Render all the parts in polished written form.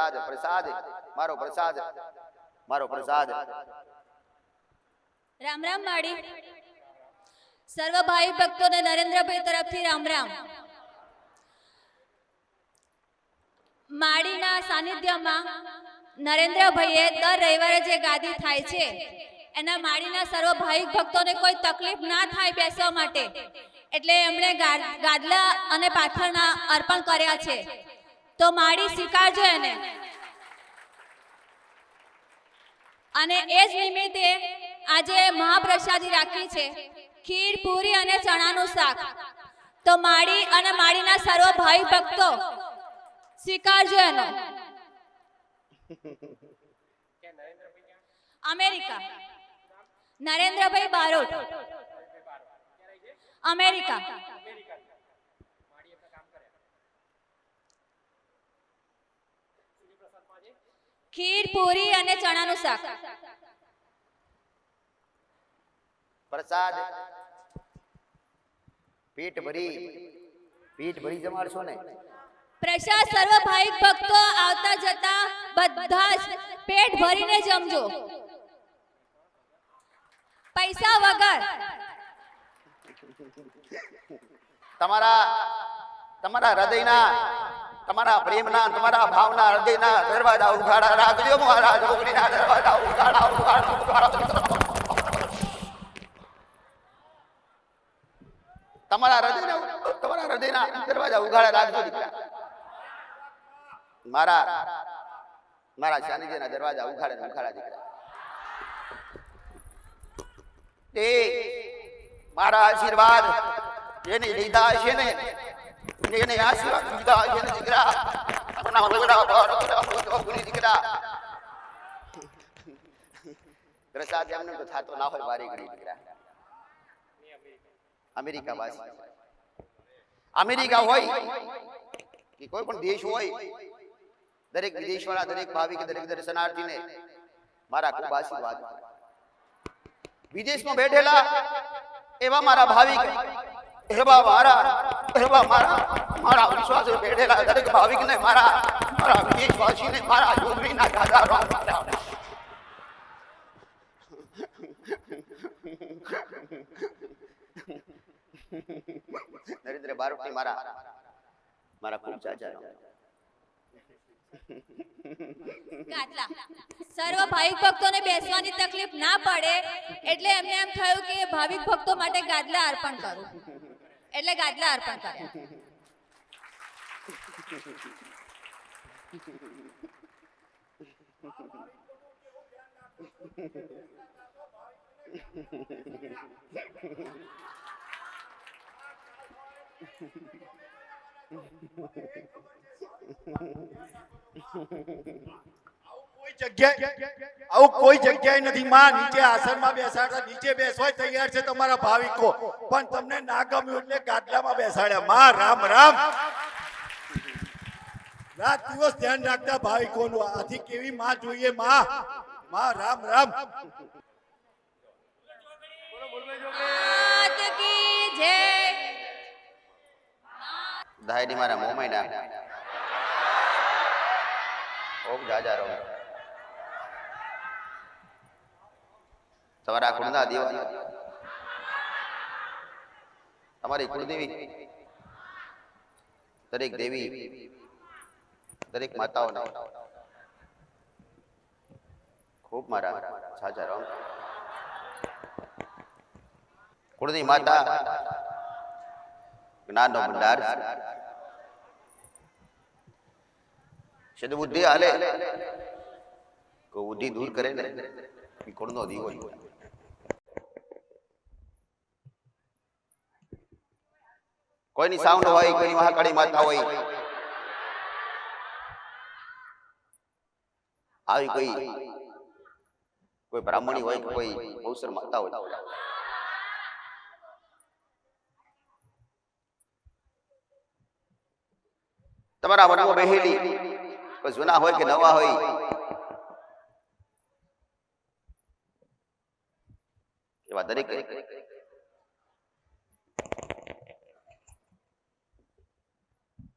પ્રસાદ પ્રસાદ મારો પ્રસાદ મારો પ્રસાદ। રામ રામ માડી। સર્વ ભાઈ ભક્તોને નરેન્દ્રભાઈ તરફથી રામ રામ। માડીના સાનિધ્યમાં નરેન્દ્રભાઈએ દર રવિવારે જે ગાદી થાય છે એના માડીના સર્વ ભાઈ ભક્તોને કોઈ તકલીફ ના થાય બેસવા માટે એટલે એમણે ગાદલા અને પાથરના અર્પણ કર્યા છે, તો માડી સ્વીકારજો એને। અને એ જ નિમિત્તે આજે મહાપ્રસાદી રાખી છે, ખીર પૂરી અને ચણાનું શાક। તો માડી અને માડીના સર્વ ભાઈ ભક્તો સ્વીકારજો એનો। America Narendrabhai Barot, America. ખીર પૂરી અને ચણાનું શાક પ્રસાદ પેટ ભરી જમાડશો ને? પ્રસાદ સર્વ ભાઈ ભક્તો આવતા જતા બધા જ પેટ ભરીને જમજો, પૈસા વગર। તમારા હૃદયના, તમારા પ્રેમના, તમારા ભાવના હૃદયના દરવાજા ઉઘાડા રાખજો મહારાજ। ઓગણીના દરવાજા ઉઘાડા। તમારા હૃદયના દરવાજા ઉઘાડા રાખજો દીકરા। મારા સાનિધ્યના દરવાજા ઉઘાડા દીકરા। એ મારા આશીર્વાદ જેને લીધા છે ને, એને આશીર્વાદ લીધા છે ને દીકરા। દીકરા પ્રસાદ એમને તો થતો ના હોય વારી ઘડી દીકરા। અમેરિકા હોય કે કોઈ પણ દેશ હોય, દરેક વિદેશવાળા, દરેક ભાવિક, દરેક દર્શનાર્થીને મારા ખૂબ આશીર્વાદ। વિદેશમાં બેઠેલા એવા મારા ભાવિક, એવા મારા વિશ્વાસ બેઠેલા દરેક ભાવિકને, મારા વિદેશવાસીને મારા જોગણીના દાદા રામ રામ। નરેન્દ્ર બારોટની મારા ખૂબ ચાચા ગાદલા સર્વ ભાવિક ભક્તોને બેસવાની તકલીફ ના પડે એટલે એમને એમ થયું કે ભાવિક ભક્તો માટે ગાદલા અર્પણ કરું, એટલે ગાદલા અર્પણ કર્યા। આવું કોઈ જગ્યાએ નથી માં। નીચે આસનમાં બેસાડતા, નીચે બેસવા તૈયાર છે તમારા ભાવિકો, પણ તમને ના ગમ્યું એટલે ગાદલામાં બેસાડ્યા। માં રામ રામ। રાત દિવસ ધ્યાન રાખતા ભાવિકોનું, આથી કેવી માં જોઈએ માં। માં રામ રામ। દાયડી મારા મોમાઈના ઓમ જાજા રહો। તમારા કુળના દેવા, તમારી કુળદેવી, દરેક દેવી, દરેક માતાઓને ખૂબ મારા સાચા રામ। કુળની માતા જ્ઞાનનો ભંડાર, સદબુદ્ધિ હાલે કો બુદ્ધિ દૂર કરે ને એ કુળનો દીવો। કોઈની સાઉન્ડ હોય, કોઈની મહાકાળી માતા હોય, આવી કોઈ બ્રાહ્મણી હોય, કોઈ બહુસર માતા હોય, તમારા મનમાં બેહેલી કોઈ જૂના હોય કે નવા હોય, એવા દરેક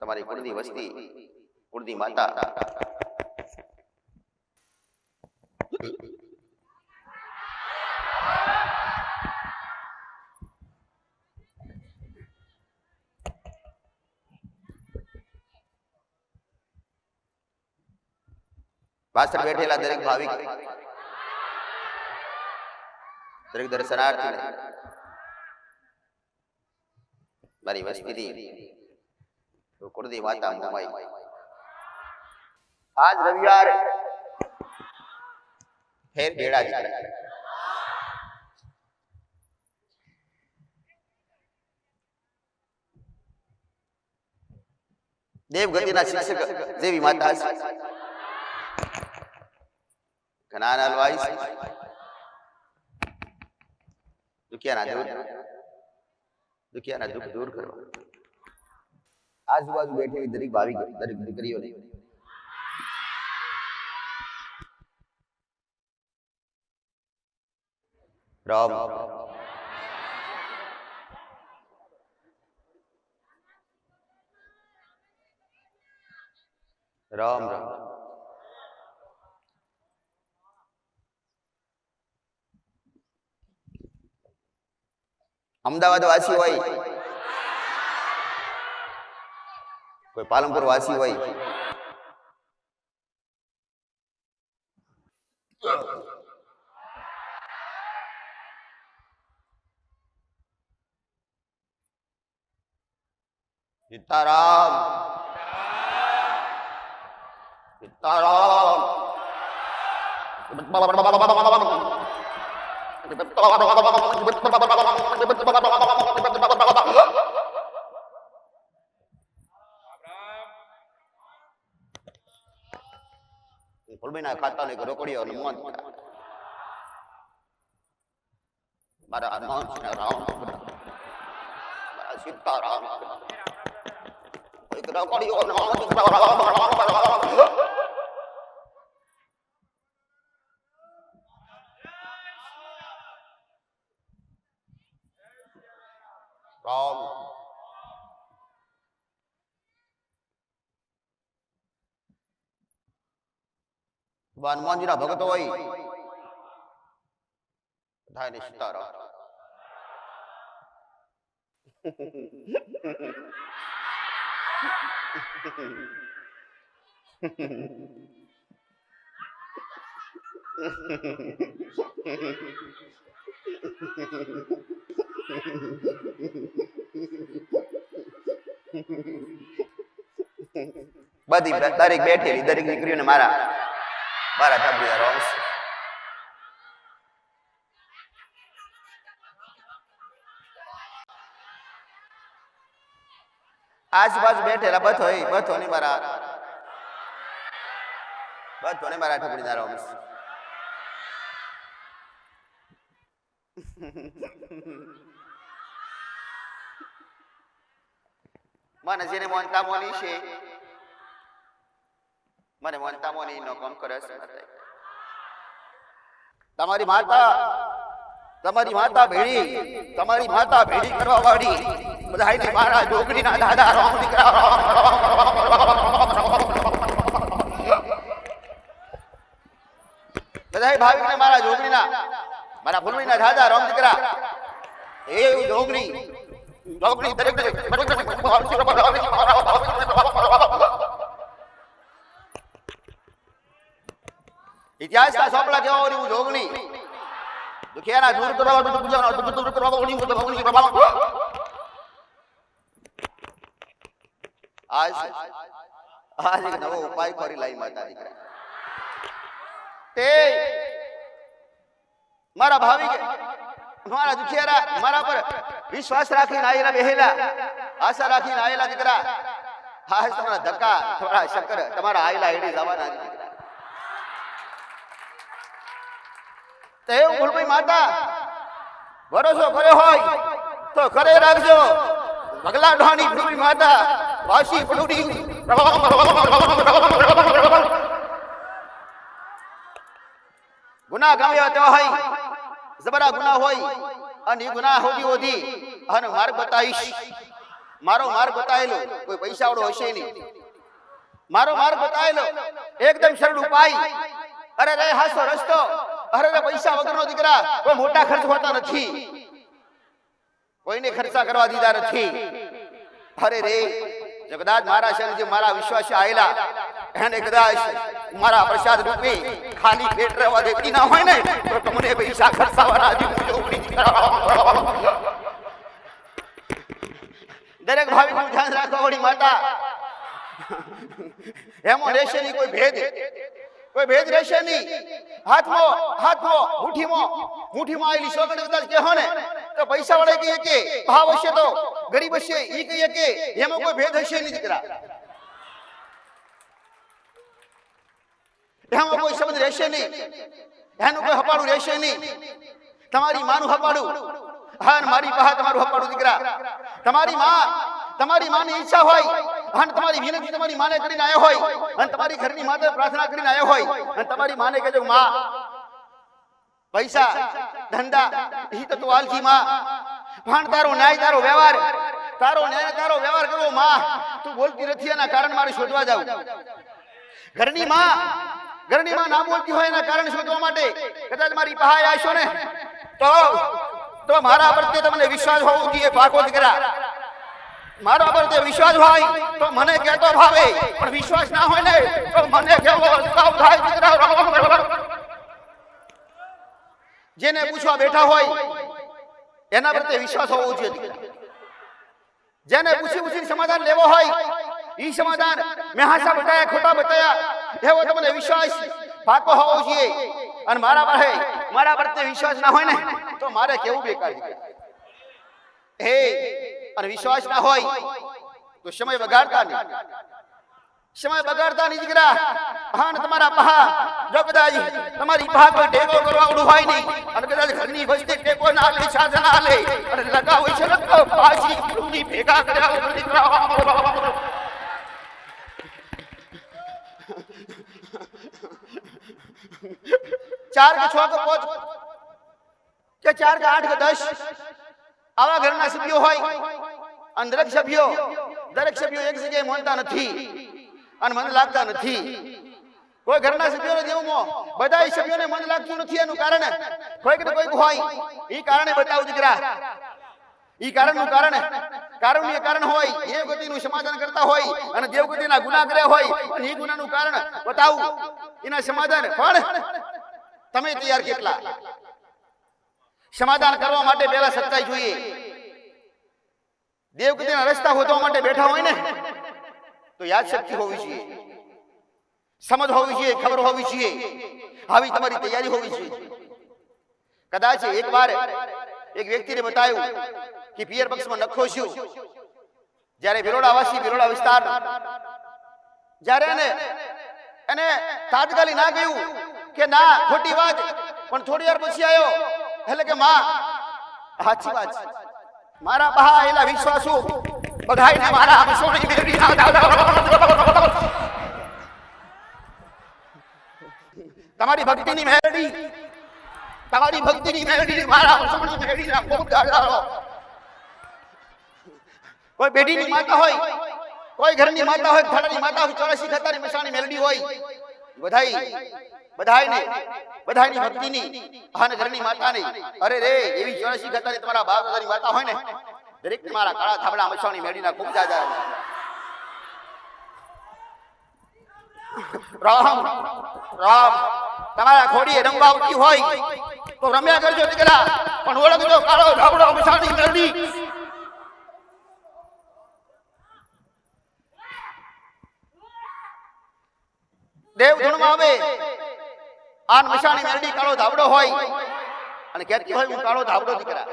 તમારી કુળની વસ્તી, કુળની માતા પાછળ બેઠેલા દરેક ભાવિક, દરેક દર્શનાર્થી મારી વસ્તીથી કુળદેવી માતા મોમાઈ. આજ રવિવાર ફેર ભેળા દીકરા. દેવગતિના શિક્ષક જેવી માતા છે. ઘણા નાલવાઈ દુખિયાના દુઃખ દૂર કરવા આજુબાજુ બેઠેલી દરેક ભાવિક, દરેક દીકરીઓને રામ રામ રામ. અમદાવાદ વાસી હોય, કોઈ પાલનપુર વાસી હોય, સીતારામ સીતારામ. ફૂલબીના ખાતાને રોકડીઓ મોન મારા હનુમાન રામ મારા સીતારામ રોકડીઓ રામ. હનુમાનજીના ભગત હોય બધાને સીતારામ. બધી દરેક બેઠેલી દરેક દીકરીઓને મારા મારા ઢબલિયા રોમ. આજુબાજુ બેઠેલા બથોને મારા ઢબલિયા રોમ. મને જેને મોનતા મોની છે, મને મોનતા મોની નો કામ કરે છે. તમારી માતા ભેડી કરવા વાળી બધાને મારા જોગણીના દાદા રામ દીકરા રામ. બધાય ભાવિકને મારા જોગણીના મારા ફૂલવીના દાદા રામ દીકરા એ જોગણી દરેક ઇતિહાસના સોપડા કેવા હોય હું જોગણી દુખિયાના દૂર કરવા આજ એક નવો ઉપાય કરી લાઈ માતા દીકરા. તે મારા ભાવિક મારા દુખિયારા મારા પર વિશ્વાસ રાખીને આયેલા બેહેલા, આશા રાખીને આયેલા દીકરા, હા તમારા ધક્કા થોડા શક્કર તમારા આયેલા હેડી જવાના દીકરા. તે ફૂલભાઈ માતા ભરોસો કર્યો હોય તો કરે રાખજો. ભગલા ઢોની ફૂલભાઈ માતા વાસી પડુડી ગુનાહ ગામ્યા તો હોય જબરા ગુનાહ હોય અને એ ગુનાહ હોધી અને માર્ગ બતાવીશ. મારો માર્ગ બતાવેલો કોઈ પૈસા વાળો હશે નહીં. મારો માર્ગ બતાવેલો એકદમ સરળ ઉપાય. અરે રે હાસો રસ્તો. અરે રે પૈસા વગરનો દીકરા કોઈ મોટા ખર્ચ હોતા નથી, કોઈને ખર્ચા કરવા દીધા નથી. અરે રે જો કદાચ મારા શરણ જે મારા વિશ્વાસી આયેલા એને કદાચ મારા પ્રસાદ રૂપે ખાલી પેટ રહેવા દેતી ના હોય ને તો તમને પૈસા ખર્ચાવાના દરેક ભાવિકનું ધ્યાન રાખવા વાળી માતા એમાં રહેશે નહીં કોઈ ભેદ રહેશે નહીં. હાથમાં મુઠ્ઠીમાં આવેલી સોગંદ કદાચ કહો ને તો પૈસા વાળા કહીએ કે ભાવ હશે તો ગરીબ હશે ઈ કહીએ કે એમાં કોઈ ભેદ હશે નહીં દીકરા. એમાં કોઈ સંબંધ રહેશે નહીં, એનું કોઈ હપાડું રહેશે નહીં. તમારી માનું હપાડું, હા મારી પાસે તમારું હપાડું દીકરા. તમારી માની ઈચ્છા હોય અને તમારી વિનંતી તમારી માને કરીને આવ્યો હોય અને તમારી ઘરની માતે પ્રાર્થના કરીને આવ્યો હોય અને તમારી માને કહેજો માં પૈસા ધંધા ઈ તો તું આલજી માં, પણ તારો ન્યાય તારો વ્યવહાર કરવો માં. તું બોલતી નથી એના કારણ મારે શોધવા જાવ. ઘરની માં ના બોલતી હોય એના કારણ શોધવા માટે કદાચ મારી પાસે આવશો ને તો મારા પ્રત્યે તમને વિશ્વાસ હોવો જોઈએ પાકો દીકરા. મારા પ્રત્યે વિશ્વાસ હોય તો મને કહેતો ભાવે, પણ વિશ્વાસ ના હોય ને તો મને કેવો અટકાવ થાય દીકરા. જેને પૂછવા બેઠા હોય એના પ્રત્યે વિશ્વાસ હોવો જોઈએ દીકરા. જેને પૂછી સમાધાન લેવો હોય ઈ સમાધાન મેં હાસા બતાયા ખોટા બતાયા એવો તમને વિશ્વાસ પાકો હોવો જોઈએ. અને મારા પ્રત્યે વિશ્વાસ ના હોય ને તો મારે કેવું બેકાર દીકરા. અને વિશ્વાસ ના હોય તો સમય બગાડતા નહીં દીકરા. હા ને તમારા પહા જો કદાચ તમારી પહા કોઈ ટેકો કરવાવાળું હોય નહીં અને કદાચ ઘરની વસ્તી ટેકો ના લે, સાધન ના લે અને લગાવ હોય છે ને તો પાછી પૂરી ભેગા કર્યા દીકરા. ચાર કે 6 કે 5 કે 4 કે 8 કે 10 આવા ઘરના સભ્યો હોય અને દરેક સભ્યો એક જગ્યાએ માનતા નથી અને મન લાગતા નથી. કોઈ ઘરના સભ્યોને દેવમાં બધા સભ્યોને મન લાગતું નથી. એનું કારણ કોઈક ને કોઈક હોય. ઈ કારણે બતાવું દીકરા. ઈ કારણનું કારણ હોય દેવગતિનું સમાધાન કરતા હોય અને દેવગતિના ગુનાહ કર્યા હોય અને ઈ ગુનાનું કારણ બતાવું એના સમાધાન. પણ તમે તૈયાર કેટલા? સમાધાન કરવા માટે પહેલા સચ્ચાઈ જોઈએ. દેવગતિના રસ્તા શોધવા માટે બેઠા હોય ને તો યાદ શક્તિ હોવી જોઈએ, સમજ હોવી જોઈએ, ખબર હોવી જોઈએ, આવી તમારી તૈયારી હોવી જોઈએ. કદાચ એકવાર એક વ્યક્તિને બતાવ્યું કે પિયર પક્ષમાં નખો છું. જ્યારે ભિલોડા વિસ્તાર જ્યારે એને તાત્કાલિક ના ગયું કે ના ખોટી વાત, પણ થોડી વાર પછી આવ્યો એટલે કે માં સાચી વાત છે. મારા બહા એલા વિશ્વાસુ બધાયને મારા સોની બેબી તમારી ભક્તિની મેલડી મારા સોની બેબીના ખૂબ દાડાળો. કોઈ બેટીની માતા હોય, કોઈ ઘરની માતા હોય, થાળાની માતા હોય, 84 ખતાની મસાણી મેલડી હોય, બધાયની ભક્તિની અને ઘરની માતાની અરે રે એવી 84 ખતાની તમારા બાપ દાદાની માતા હોય ને દરેક તમારા કાળા થાબડા મસાણી મેલડીના ખૂબ દાદા. રામ તમારા ખોડીએ રમવા આવતી હોય તો રમ્યા કરજો દીકરા, પણ ઓળખજો કાળો ધાબડો મસાણી મેલડી. દેવ ધૂણમાં આવે આન મસાણી મેલડી કાળો ધાબડો હોય અને કહેતી હોય હું કાળો ધાબડો દીકરા.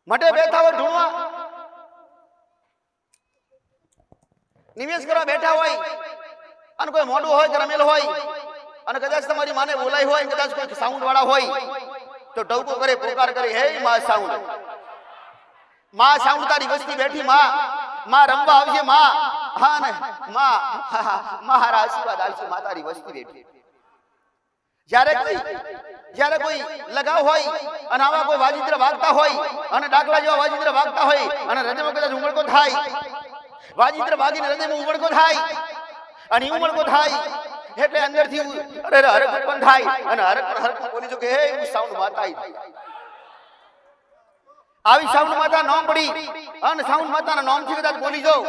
મટે બેઠા હોય ઢૂંઢવા નિવેશ કરવા બેઠા હોય અને કોઈ મોઢું હોય કે રમેલ હોય અને કદાચ તમારી માને બોલાઈ હોય, કદાચ કોઈ સાઉન્ડ વાળા હોય તો ટવકો કરે, પોકાર કરે, હે માં સાઉન્ડ તારી વસ્તી બેઠી માં રમવા આવજે માં. હા ને માં મારા આશીર્વાદ આવશે માં તારી વસ્તી બેઠી. જ્યારે કોઈ લગાવ હોય અને આવા કોઈ વાજિંત્ર વાગતા હોય અને ડાકલા જેવા વાજિંત્ર વાગતા હોય અને હૃદયમાં કદાચ ઉમળકો થાય, વાજિંત્ર વાગીને હૃદયમાં ઉમળકો થાય અને ઉમળકો થાય એટલે અંદરથી અરે હરક ઉત્પન્ન થાય અને હરક બોલી જો કે હે હું સાઉન્ડ માતા આવી સાઉન્ડ માતા નામ પડી અને સાઉન્ડ માતાના નામથી કદાચ બોલી જાવ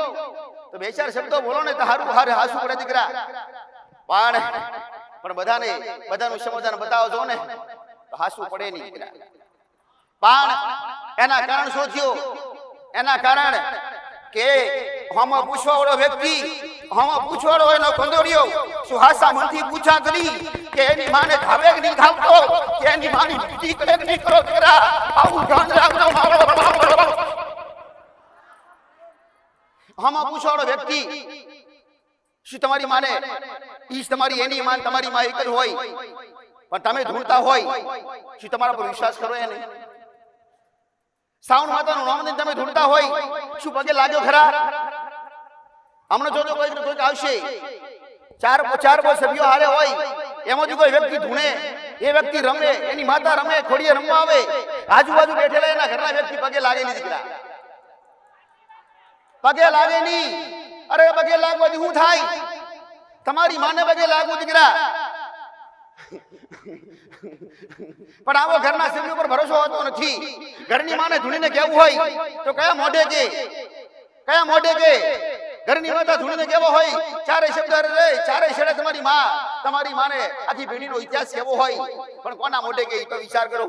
તો બે ચાર શબ્દો બોલો ને તો હારું હાસુ પડે દીકરા. પણ બધાનું સમાધાન બતાવો છો ને તો હાસુ પડે નહીં દીકરા. પણ એના કારણ શું થયું? એના કારણ કે હમો પૂછવાવાળો વ્યક્તિ હોય એનો કંદોડિયો સુહાસા મનથી પૂછા કરી કે એની માને ધાવે કે નહીં ધાવતો, કે એની માની નીતિ કરે કે નહીં કરો દીકરા. આવું ધ્યાન રાખજો. હમો પૂછવાવાળો વ્યક્તિ શું તમારી માને ઈ તમારી એની માન તમારી માં એક જ હોય, પણ તમે ધૂળતા હોય શું તમારા પર વિશ્વાસ કરો એને? સાઉન્ડ માતાનું નામ લઈને તમે ધૂળતા હોય શું પગે લાગ્યો ખરા? હમણાં જોજો કોઈક આવશે ચાર સભ્યો હારે હોય એમાંથી કોઈ વ્યક્તિ ધૂણે, એ વ્યક્તિ રમે, એની માતા રમે, ખોડીએ રમવા આવે, આજુબાજુ બેઠેલા એના ઘરના વ્યક્તિ પગે લાગે નહીં દીકરા. પગે લાગે નહીં. અરે પગે લાગવાથી શું થાય? તમારી માને પગે લાગવું દીકરા. પણ આવો ઘરના સભ્યો પર ભરોસો હોતો નથી. ઘરની માને ધૂણીને કેવું હોય તો કયા મોઢે કે ઘરની માતા ધૂણીને કેવો હોય ચારે શબ્દ રે ચારે છેડે તમારી માને આખી પેઢીનો ઇતિહાસ કેવો હોય, પણ કોના મોઢે કે તો વિચાર કરો.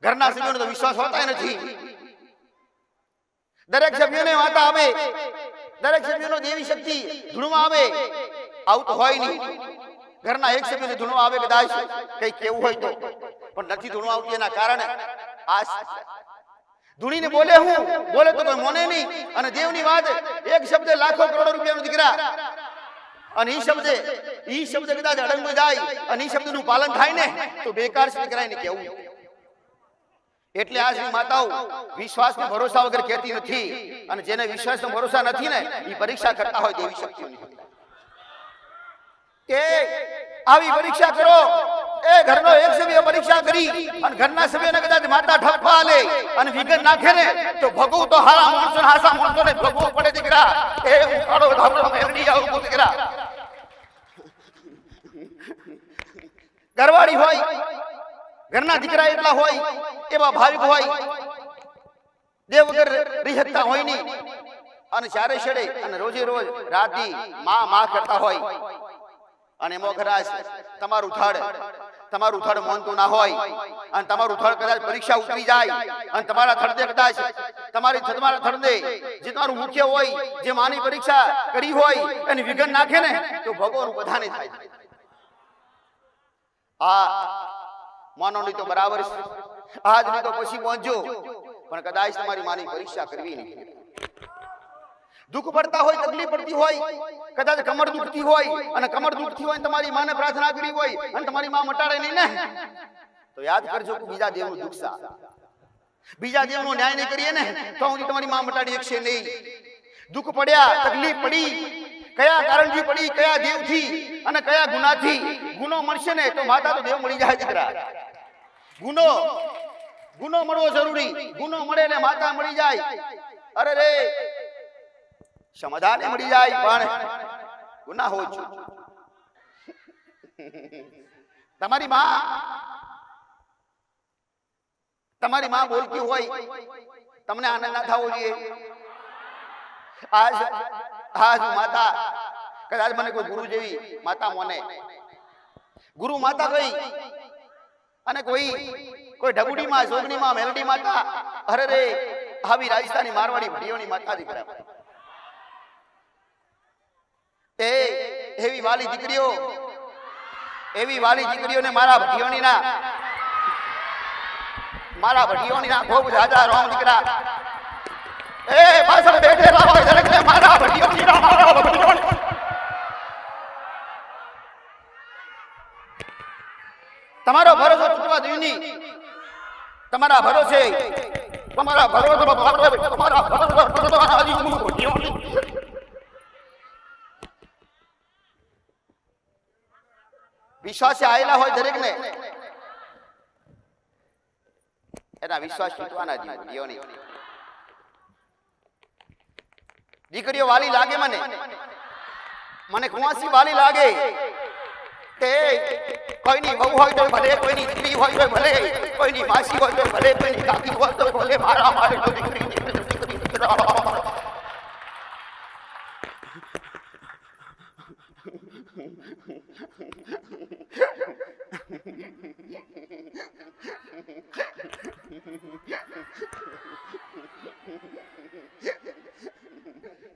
ઘરના સભ્યોને તો વિશ્વાસ હોતા નથી. દરેક સભ્યોને માતા આવે, દરેક સભ્યનો દેવી શક્તિ ધૂણવા આવે, આવું તો હોય નહીં. ઘરના એક સભ્યને ધૂણવા આવે કદાચ કઈ કેવું હોય તો, પણ નથી ધૂણવા આવતી. એના કારણે આ ધૂણીને બોલે તો કોઈ મોને નહીં. અને દેવની વાત એક શબ્દ લાખો કરોડો રૂપિયાનો દીકરા. અને ઈ શબ્દ કદાચ અડંગ જાય અને ઈ શબ્દનું પાલન થાય ને તો બેકાર છે દીકરા એને કેવું. એટલે આજની માતાઓ વિશ્વાસનો ભરોસા વગર કહેતી નથી. અને જેને વિશ્વાસનો ભરોસા નથી ને એ પરીક્ષા કરતા હોય દેવી શક્તિઓની કે આવી પરીક્ષા કરો. એ ઘરનો એક સભ્ય પરીક્ષા કરી અને ઘરના સભ્યને કદાચ માતા ઠપકા લે અને વિઘન નાખે ને તો ભગવું તો હારા માણસો હાસા માણસોને ભગવું પડે દીકરા. એ ઉખાડો ધાબળો મેરડી આવું દીકરા. ઘરવાળી હોય, ઘરના દીકરા એટલા હોય, એવા ભાવિક હોય, દેવ વગર રીહતા હોય નહીં. અને ચારે છેડે અને રોજે રોજ રાતી માં કરતા હોય. અને એમાં કદાચ તમારું થડ મોનતું ના હોય અને તમારું થડ કદાચ પરીક્ષા ઉતરી જાય અને તમારા થડદે કદાચ તમારા થડદે જે તમારું મુખ્ય હોય, જે માની પરીક્ષા કરી હોય એની વિઘન નાખે ને તો ભગવાન બધાને થાય. આ માનો નહીં તો બરાબર છે, આજ નહીં તો પછી પહોંચજો, પણ કદાચ તમારી માની પરીક્ષા કરવી નહીં. દુઃખ પડતા હોય, તકલીફ પડતી હોય, કદાચ કમર દુખતી હોય અને કમર દુખતી હોય તમારી માને પ્રાર્થના કરી હોય અને તમારી માં મટાડે નહીં ને તો યાદ કરજો કે બીજા દેવનું દુઃખ સા, બીજા દેવનો ન્યાય નહીં કરીએ ને તો હું તમારી માં મટાડી શકશે નહીં. દુઃખ પડ્યા, તકલીફ પડી, કયા કારણથી પડી, કયા દેવથી અને કયા ગુનાથી ગુનો મળશે ને તો માતા તો દેવ મળી જાય દીકરા. ગુનો મળવો જરૂરી. ગુનો મળે ને માતા મળી જાય. અરે રે સમાધાન મળી જાય પણ ગુના હોય છે. તમારી માં બોલતી હોય તમને આનંદ ના થવો જોઈએ. આજ માતા કદાચ મને કોઈ ગુરુ જેવી માતા મોને, ગુરુ માતા કઈ અને કોઈ ઢગુડી માં, જોગણી માં, મેલડી માતા. અરે રે આવી રાજસ્થાની મારવાડી ભડીઓની માતા દીકરા. એવી વાલી દીકરીઓને મારા ભટીઓની ખૂબ જાજા રોમ દીકરા. એ પાછળ બેઠેલા હોય દરેકને મારા ભટીઓની તમારો ભરોસો તૂટવા દઉં નહીં. તમારા ભરોસે વિશ્વાસે આયેલા હોય દરેક ને એના વિશ્વાસ તૂટવાના જીવોની. દીકરીઓ વાલી લાગે મને મને કુંવાસી વાલી લાગે તે કોઈની વહુ હોય તો ભલે, કોઈની દીકરી હોય તો ભલે, કોઈની માસી હોય તો ભલે, કોઈની કાકી હોય તો ભલે, મારા મારે તો દીકરી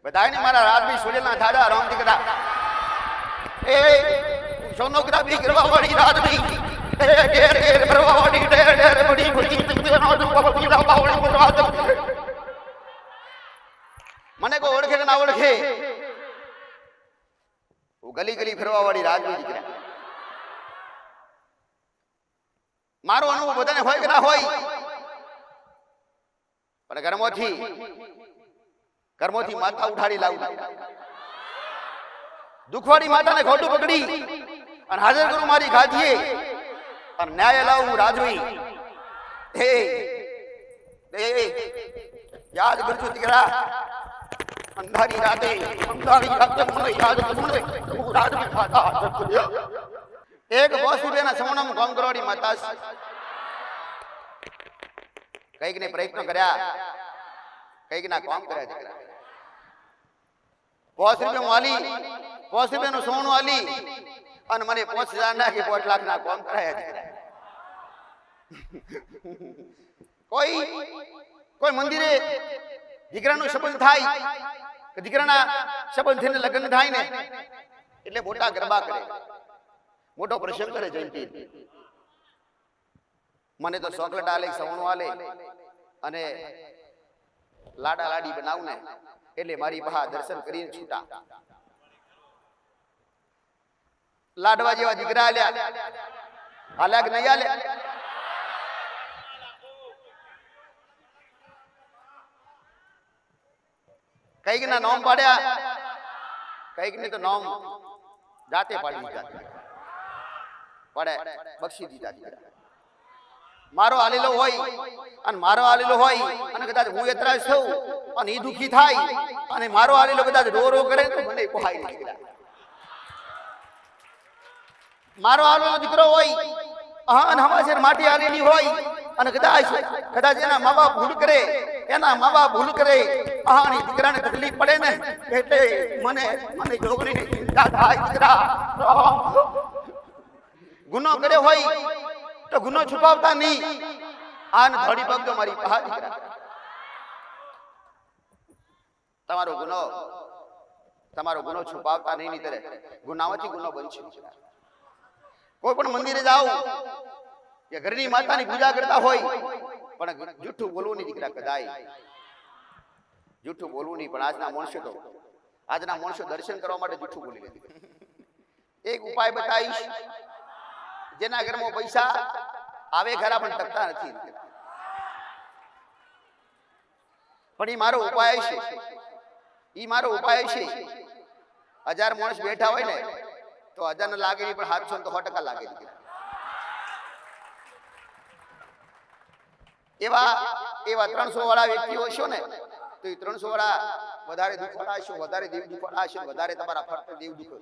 બધાને મારા રાજવી સુરેલના ધાડા રામ દીકરા એ સોનોગ્રાફી કરવા વાળી રાજવી એ ઘેર ઘેર ભરવા વાળી ઢેર ઢેર બડી બડી મને કોઈ ઓળખે કે ના ઓળખે, હું ગલી ગલી ફરવા વાળી રાજવી દીકરા. મારો અનુભવ બધાને હોય કે ના હોય, પણ કર્મોથી માથા ઉઠાડી લાવું. દુખવાડી માતાને ખોટું પકડી અને હાજર કરું મારી ગાદીએ અને ન્યાય લાવું રાજવી. યાદ કરજો દીકરા, અંધારી રાતે મને યાદ કરું રાજવી માતા. એક બોસ રૂપિયાના સમૂહમાં કામ કરવાની માતા કઈક ને પ્રયત્ન કર્યા, કઈક ના કામ કર્યા દીકરા. 5 રૂપિયા વાલી, 5 રૂપિયાનું સોનું આલી અને મને 5000 નાખી 5 લાખ ના કામ કરાયા દીકરા. કોઈ મંદિરે દીકરાનો સંબંધ થાય કે દીકરાના સંબંધ થઈને લગ્ન થાય ને એટલે મોટા ગરબા કરે, મોટો પ્રસંગ કરે જયંતિ. મને તો ચોકલેટ આલે, સવણું આલે અને લાડા લાડી બનાવું ને એટલે મારી બહાર દર્શન કરીને છૂટા. લાડવા જેવા દીકરા આલ્યા, હાલ્યા કે નહીં આલ્યા? કઈક ના નામ પાડ્યા, કઈક ને તો નામ જાતે પાડી દીધા, પડે બક્ષી દીધા દીકરા. મારો આલેલો હોય અને મારો આલેલો હોય અને કદાચ હું એતરાજ થઉં અને એ દુખી થાય અને મારો આલેલો કદાચ રો રો કરે તો મને પોહાય નહીં દીકરા. મારો આલેલો દીકરો હોય અને હમાસર માટી આલેલી હોય અને કદાચ એના મા બાપ ભૂલ કરે, એના મા બાપ ભૂલ કરે અને દીકરાને તકલીફ પડે ને એટલે મને છોકરીની ચિંતા થાય દીકરા. ગુનો કર્યો હોય તો ગુનો છુપાવતા નહીં, આન થોડી પગ તો મારી પહા દીકરા. તમારો ગુનો છુપાવતા નહીં, નીતરે ગુનામાંથી ગુનો બનશે. કોઈ પણ મંદિરે જાઓ કે ઘરની માતાની પૂજા કરતા હોય પણ જૂઠું બોલવું નહીં દીકરા, કદાય જૂઠું બોલવું નહીં. પણ આજના માણસો દર્શન કરવા માટે જૂઠું બોલી લે. એક ઉપાય બતાવીશ, જેના ઘરમાં પૈસા આવે ખરા પણ ટકતા નથી, પણ એ મારો ઉપાય છે. 1000 માણસ બેઠા હોય ને તો 1000 ને લાગે નહીં, પણ 700 તો 100% લાગે. એવા 300 વાળા વ્યક્તિઓ હશો ને તો એ 300 વાળા વધારે દુખવાળા હશો, વધારે દેવ દુખવાળા હશો, વધારે તમારા ફરતે દેવ દુખ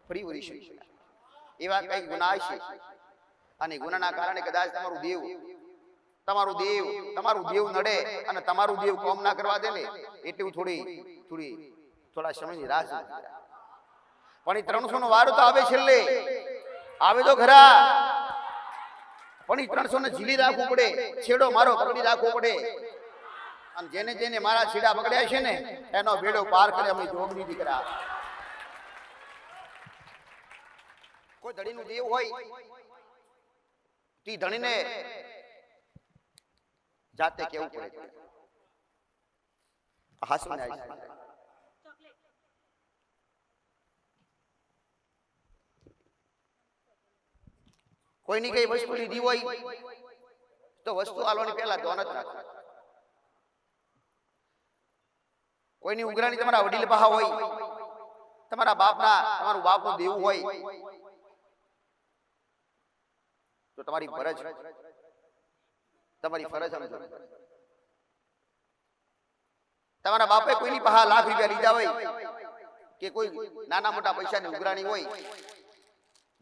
ફરી વળી છે. એવા કઈ ગુના છે અને ગુનાના કારણે કદાચ તમારું દેવ નડે અને તમારું દેવ કામ ના કરવા દે ને એટલું થોડા સમયની રાહ જોઈ. પણ એ 300 નો વારો તો આવે છેલ્લે, આવે તો ખરા, પણ એ 300 ને ઝીલી રાખવું પડે, છેડો મારો પકડી રાખવો પડે. અને જેને મારા છેડા પકડ્યા છે ને એનો બેડો પાર કરે અમે જોગની દીકરા. કોઈ ધણીનું દેવ હોય તે ધણીને જાતે કેવું પડે. કોઈની કઈ વસ્તુ લીધી હોય તો વસ્તુ આલવાની પહેલા ધોન જ રાખો. કોઈની ઉઘરાણી તમારા વડીલ પાસે હોય, તમારા તમારું બાપનું દેવું હોય તો તમારી ફરજ સમજો. તમારા બાપે કોઈની પાસે લાખ રૂપિયા લીધા હોય કે કોઈ નાના મોટા પૈસાની ઉઘરાણી હોય,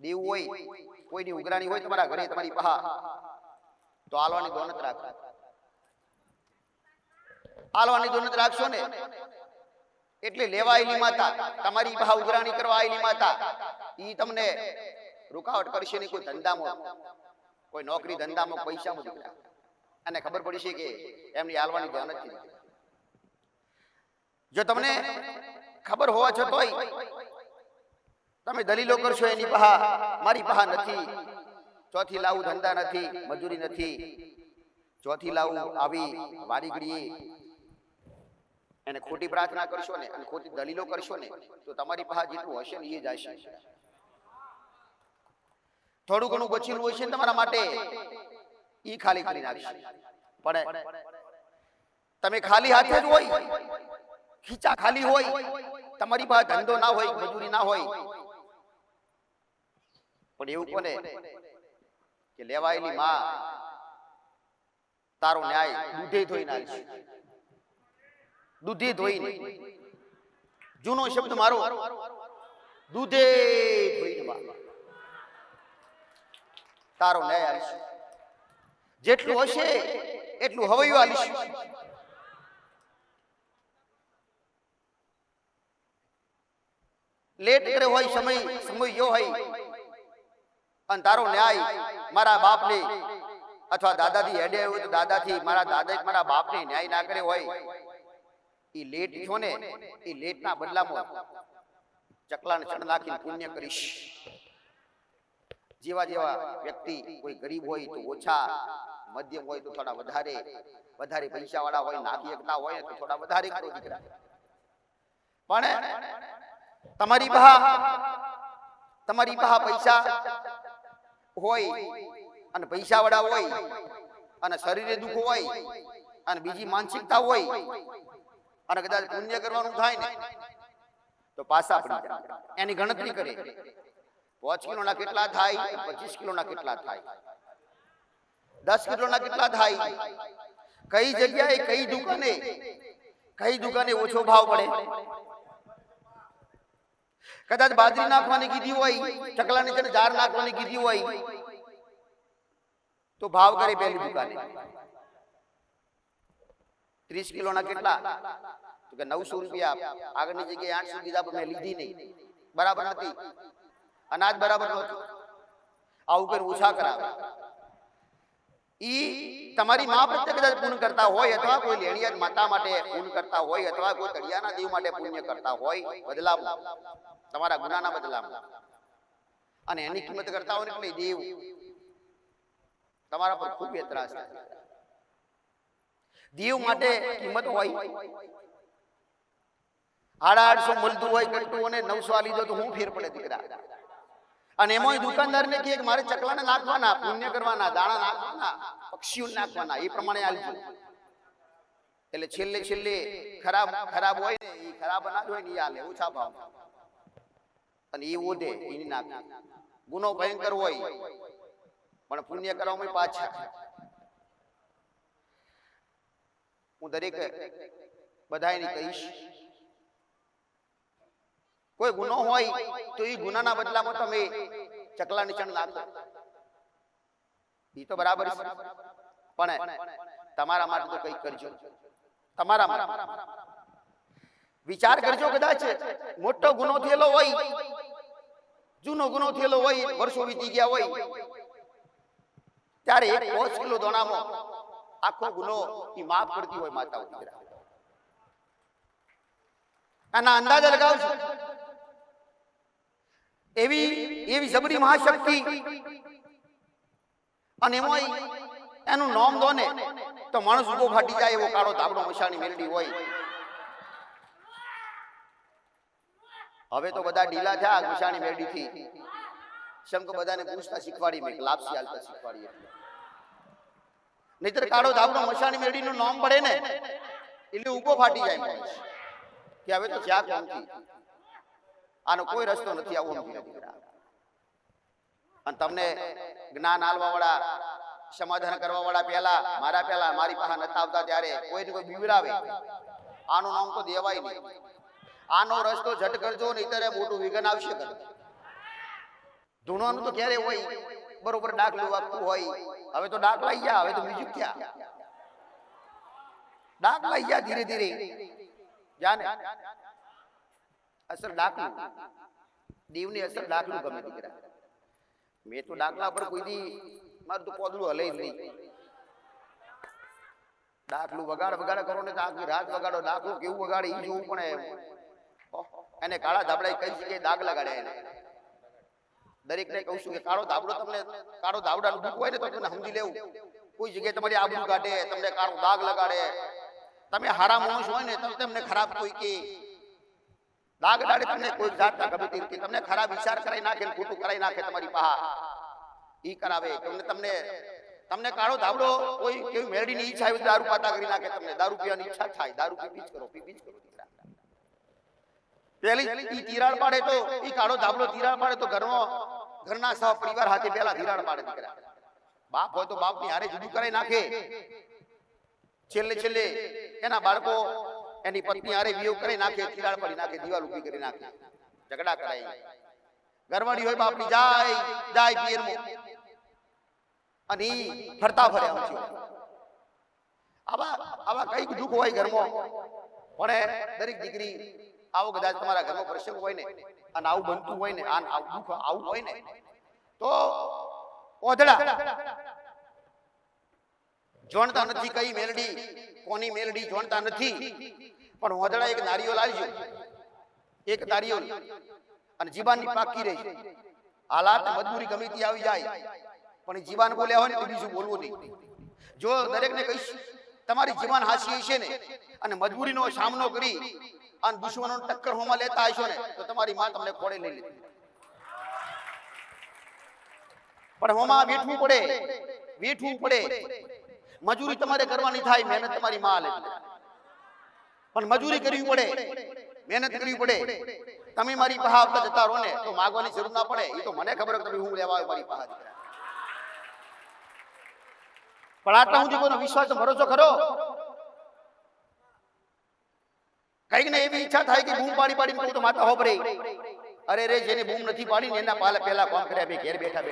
દેવું હોય, કોઈની ઉઘરાણી હોય તમારા ઘરે તમારી પાસે, તો આલવાની દોનત રાખો. આલવાની દોનત રાખશો ને એટલે લેવા આયેલી માતા, તમારી પાસે ઉઘરાણી કરવા આયેલી માતા, ઈ તમને રૂકાવટ કરશે નહીં કોઈ ધંધામાં, કોઈ નોકરી ધંધામાં, પૈસામાં દીકરા. અને ખબર પડી છે કે એમની આલવાની દોનત નથી. જો તમને ખબર હોવા છતાંય તમે દલીલો કરશો એની પાસે, મારી પાસે નથી, ચોથી લાવું ધંધા નથી, મજૂરી નથી, ચોથી લાવું આવી વારીગડીએ, એને ખોટી પ્રાર્થના કરશો ને અને ખોટી દલીલો કરશો ને તો તમારી પાસે જેટલું હશે ને એ જ હશે. થોડું ઘણું બચેલું હશે ને તમારા માટે, ઈ ખાલી કરી નાખશે. પણ તમે ખાલી હાથે જ હોય, ખીચા ખાલી હોય, તમારી પાસે ધંધો ના હોય, મજૂરી ના હોય, પણ એવું કોને કે લેવાયેલી માં તારો ન્યાય દૂધે ધોઈ નાખશે. દૂધે ધોઈને, જૂનો શબ્દ મારો, દૂધે ધોઈને તારો ન્યાય આલશે. જેટલું હશે એટલું હવૈયું આલીશ. લેટ કરે હોય, સમય યો હોય, અને તારો ન્યાય મારા બાપને અથવા દાદાથી હેડે હોય તો દાદાથી, મારા દાદા મારા બાપને ન્યાય ના કરે હોય, ઈ લેટ છો ને, ઈ લેટના બદલામાં ચકલાને ચણ નાખીને પુણ્ય કરીશ. જેવા જેવા વ્યક્તિ, કોઈ ગરીબ હોય તો ઓછા, મધ્યમ હોય તો થોડા વધારે, વધારે પૈસા વાળા હોય, નાખી શકતા હોય તો થોડા વધારે કરો દીકરા. પણ તમારી પાસે પૈસા હોય અને પૈસા વાળા હોય અને શરીરે દુઃખ હોય અને બીજી માનસિકતા હોય અને કદાચ પુણ્ય કરવાનું થાય ને તો પાછા પડી જાય. એની ગણતરી કરે, 5 કિલોના કેટલા થાય, 25 કિલોના કેટલા થાય, 10 કિલોના કેટલા થાય, કઈ જગ્યાએ કઈ દુકાને ઓછો ભાવ પડે. કદાચ બાજરી નાખવાની કીધી હોય, ચકલાની ચણ જાર નાખવાની કીધી હોય તો ભાવ કરે પહેલી દુકાને 30 કિલોના કેટલા, તો કે 900 રૂપિયા. આગળની જગ્યાએ 800 દીધા, પણ મેં લીધી નહીં, બરાબર નથી, અનાજ બરાબર નહોતું, આવું કરી ઓછા કરાવે. ઈ તમારી મા પ્રત્યે કદાચ પુણ્ય કરતા હોય, અથવા કોઈ લેણિયાત માતા માટે પુણ્ય કરતા હોય, અથવા કોઈ તળિયાના દેવ માટે પુણ્ય કરતા હોય, બદલામાં તમારા ગુનાના બદલામાં, અને એની કિંમત કરતા હોય એટલે દેવ તમારા પર ખૂબ એતરાજ થાય. દેવ માટે કિંમત હોય, 850 મળતું હોય કટ્ટું અને 900 આ લીધો તો હું ફેર પડે દીકરા. અને એમાં દુકાનદારને કહે કે મારે ચકલાને નાખવાના, પુણ્ય કરવાના, દાણા નાખવાના, પક્ષીઓ નાખવાના, એ પ્રમાણે આલજો. એટલે છેલ્લે ખરાબ હોય ને, એ ખરાબ અનાજ હોય ને એ આલે ઓછા ભાવ, અને એ ઓઢે એની નાખે. ગુનો ભયંકર હોય પણ પુણ્ય કરવામાં પાછા. હું દરેક બધાને કહીશ, કોઈ ગુનો હોય તો એ ગુનાના બદલામાં તમે ચકલાની ચણ નાખો, એ તો બરાબર છે, પણ તમારા માટે તો કંઈક કરજો. તમારા માટે વિચાર કરજો. કદાચ મોટો ગુનો થયેલો હોય, જૂનો ગુનો થયેલો હોય, વર્ષો વીતી ગયા હોય, ત્યારે 5 કિલો દોણામાં આખો ગુનો એ માફ કરતી હોય માતાઓ. આના અંદાજ લગાવજો. એવી જબરી મહાશક્તિ, અને એમાં એનું નામ દો ને તો માણસ ઉભો ફાટી જાય એવો કાળો ધાબળો મશાની મેલડી હોય. હવે તો બધા ઢીલા થયા મશાની મેલડી થી, શંક બધાને પૂછતા શીખવાડી, મેં લાપસી હાલતા શીખવાડી. નહીતર કાળો ધાબળો મશાની મેલડી નું નામ પડે ને એટલે ઉભો ફાટી જાય માણસ કે હવે તો જ્યાં કોમથી આનો કોઈ રસ્તો નથી, આવો દીકરા. અને તમને જ્ઞાન આલવા વાળા, સમાધાન કરવા વાળા પહેલા મારી પાસે નથી આવતા ત્યારે કોઈને કોઈ બીવરાવે, આનું નામ તો દેવાય નહીં, આનો રસ્તો ઝટ કરજો, નહીંતર મોટું વિઘન આવશે. ધૂણવાનું તો ક્યારે હોય બરોબર ડાકલું વાગતું હોય. હવે તો ડાક લઈ ગયા, હવે તો મ્યુઝિક થયા. ડાક લઈ ગયા ધીરે ધીરે જાને અસર ડાકલું દેવની અસર ડાકલું ગમે દીકરા. મેં તો ડાકલા પર કોઈ દી મારું તો પોદડું હલે જ નહીં. ડાકલું વગાડ કરો ને તો આખી રાત વગાડો. ડાકલું કેવું વગાડે એ જોવું પણ એને કાળા ધાબળા કઈ જગ્યાએ દાગ લગાડે. એને દરેક ને કહું છું કે કાળો ધાબળો તમને કાળો ધાબળાનું દુઃખ હોય ને તો તમને સમજી લેવું. કોઈ જગ્યાએ તમારી આબરૂ કાઢે, તમને કાળો દાગ લગાડે, તમે હારા માણસ હોય ને તો તમને ખરાબ કોઈ કે દાગ લાડે, તમને કોઈ જાતના ગમે તે રીતે તમને ખરાબ વિચાર કરાઈ નાખે, ખોટું કરાઈ નાખે તમારી પાહા ઈ કરાવે. તમને તમને કાળો ધાબળો કોઈ કેવી મેરડીની ઈચ્છા હોય દારૂ પાતા કરી નાખે. તમને દારૂ પીવાની ઈચ્છા થાય, દારૂ પી કરો. પેલી ઈ તિરાડ પાડે તો ઈ કાળો ધાબળો તિરાડ પાડે તો ઘરના સહ પરિવાર હાથે પેલા તિરાડ પાડે દીકરા. બાપ હોય તો બાપની હારે જુદું કરાઈ નાખે. છેલ્લે એના બાળકો એની પત્ની હારે વિયોગ કરી નાખે, તિરાડ પાડી નાખે, દિવાલ ઊભી કરી નાખે, ઝઘડા કરાય. ઘરવાળી હોય બાપની જાય પિયરમાં અને ફરતા ફરે. આવા કઈક દુઃખ હોય ઘરમાં. પણ દરેક દીકરી આવો કદાચ તમારા ઘરમાં પ્રસંગ હોય ને અને આવું બનતું હોય ને, દુઃખ આવું હોય ને તો ઓધડા જોણતા નથી. કઈ મેલડી કોની મેલડી જોણતા નથી. પણ ઓધડા એક નારિયેળ લાવજો, એક નારિયેળ અને જીબાની પાકી રહી. હાલાત મજબૂરી ગમે તે આવી જાય પણ જીબાન બોલ્યા હોય ને તો બીજું બોલવું નહીં. જો દરેકને કહીશ તમારી જીબાન હાસી હશે ને અને મજબૂરીનો સામનો કરી અને દુશ્મનો ટક્કર હોમાં લેતા હશો ને તો તમારી માં તમને ખોડે લઈ લીધી. પણ હોમાં બેઠવું પડે. મજૂરી તમારે કરવાની થાય, મહેનત તમારી માં લે. પણ મજૂરી કરવી પડે, મહેનત કરવી પડે. તમે મારી પાસે આવતા જતા રહો ને તો માગવાની જરૂર ના પડે. એ તો મને ખબર કે તમે હું લેવા આવ્યો મારી પાસે. પણ આટલા સુધી કોઈનો વિશ્વાસ ભરોસો ખરો? કઈક ને એવી ઈચ્છા થાય કે બૂમ પાડી કહું તો માતા હોબરે. અરે રે, જેને બૂમ નથી પાડી એના પહેલા કામ કર્યા બે ઘેર બેઠા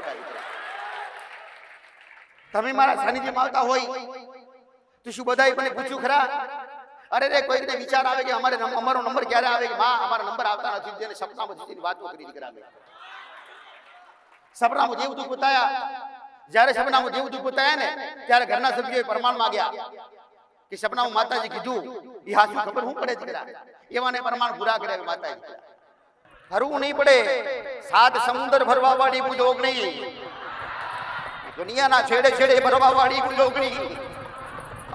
તમે મારા સાનિધ્યમાં આવતા હોય તો શું બધાએ મને પૂછ્યું ખરા? અરે રે, કોઈકને વિચાર આવે કે અમારો નંબર ક્યારે આવે કે માં અમારા નંબર આવતા નથી. જેને સપનામાં જીતીની વાતો કરી દીકરા. સપનામાં દેવદૂત બતાયા. જ્યારે સપનામાં દેવદૂત બતાયા ને ત્યારે ઘરના સભ્યોએ પ્રમાણ માંગ્યા કે સપનામાં માતાજી કીધું એ હાથ ખબર હું પડે દીકરા. એવાને પ્રમાણ પૂરા કર્યા માતાજી. હરવું નહીં પડે. 7 સમુદ્ર ભરવા વાળી બુજોગણી, દુનિયાના છેડે ભરવા વાળી બુજોગણી.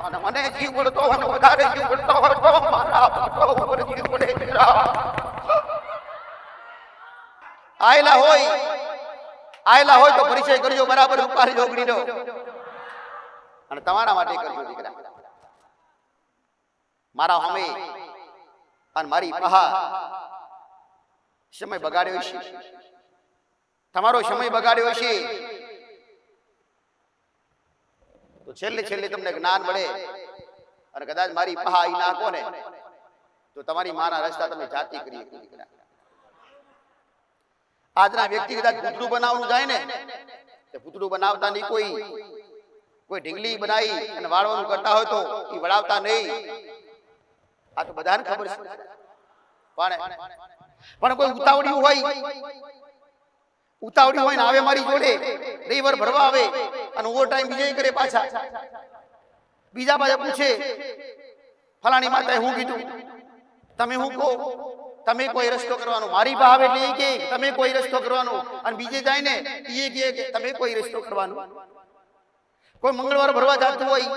અને મને જીવ પડતો અને વધારે જીવ પડતો હોય તો મારા પડતો ઉપર જીવ પડે દીકરા. આયલા હોય તો પરિચય કરજો બરાબર રૂપારી જોગણીનો અને તમારા માટે કરજો દીકરા. મારા હમે અને મારી પહા સમય બગાડ્યો છે, તમારો સમય બગાડ્યો છે. તો છેલ્લે તમને જ્ઞાન મળે અને કદાચ મારી પહા ઈ નાખો ને તો તમારી માના રસ્તા તમે જાતિ કરી દીકરા. આજના વ્યક્તિ કદાચ પૂતળું બનાવવું જાય ને તો પૂતળું બનાવતા નહીં. કોઈ ઢીંગલી બનાવી અને વાળવાનું કરતા હોય તો એ વળાવતા નહીં. આ તો બધાને ખબર છે. પણ કોઈ ઉતાવળ્યું હોય ને આવે મારી જોડે રવિવાર ભરવા આવે અને ઓવર ટાઈમ બીજે કરે પાછા. બીજા પૂછે ફલાણી માતાએ હું કીધું, તમે હું કહો, તમે કોઈ રસ્તો કરવાનો. મારી પાસે આવે એટલે એ કે તમે કોઈ રસ્તો કરવાનો અને બીજે જાય ને એ કે તમે કોઈ રસ્તો કરવાનો. કોઈ મંગળવાર ભરવા જતું હોય,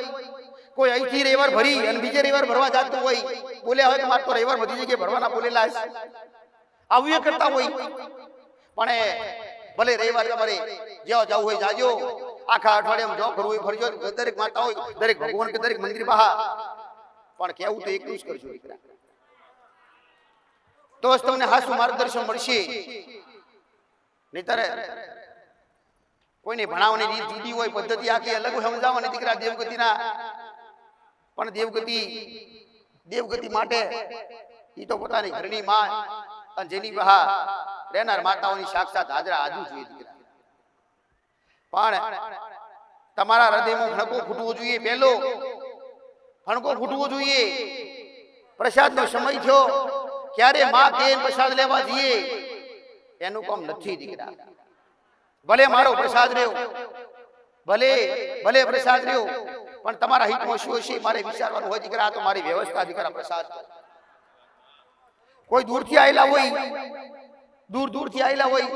કોઈ અહીંથી રવિવાર ભરી અને બીજે રવિવાર ભરવા જતું હોય. બોલ્યા હોય કે મારે તો રવિવાર બધી જગ્યાએ ભરવાના બોલેલા છે. આવું એ કરતા હોય. પણ ભલે રવિવાર તમારે જ્યાં જવું હોય જાજો, આખા અઠવાડિયામાં જો ફરવું હોય ફરજો. દરેક માતા હોય, દરેક ભગવાન કે દરેક મંદિર બહાર. પણ કેવું તો એકલું જ કરજો દીકરા. તો જ તમને હાસુ માર્ગદર્શન મળશે. નહીતર કોઈને ભણાવવાની રીત જુદી હોય, પદ્ધતિ આખી અલગ સમજાવવાની દીકરા. દેવગતિના પણ દેવગતિ માટે ઈ તો પોતાની ઘરની માં અને જેની બહાર રહેનાર માતાઓની સાક્ષાત હાજરા આજુ જોઈએ દીકરા. પણ તમારા હૃદયમાં ફણકો ફૂટવો જોઈએ. પહેલો ફણકો ફૂટવો જોઈએ. પ્રસાદનો સમય થયો, ક્યારે માં કે પ્રસાદ લેવા જઈએ એનું કામ નથી દીકરા. ભલે મારો પ્રસાદ રહ્યો, ભલે પ્રસાદ રહ્યો, પણ તમારા હિતમાં શું હશે મારે વિચારવાનું હોય દીકરા. આ તો મારી વ્યવસ્થા દીકરા. પ્રસાદ કોઈ દૂરથી આવેલા હોય, દૂરથી આવેલા હોય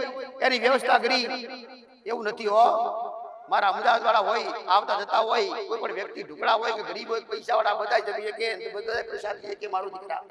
એની વ્યવસ્થા કરી એવું નથી હો. મારા અમદાવાદ વાળા હોય, આવતા જતા હોય, કોઈ પણ વ્યક્તિ ઢુકડા હોય કે ગરીબ હોય, પૈસા વાળા બધા જમીએ કે બધા પ્રસાદ લઈએ કે મારું દીકરા.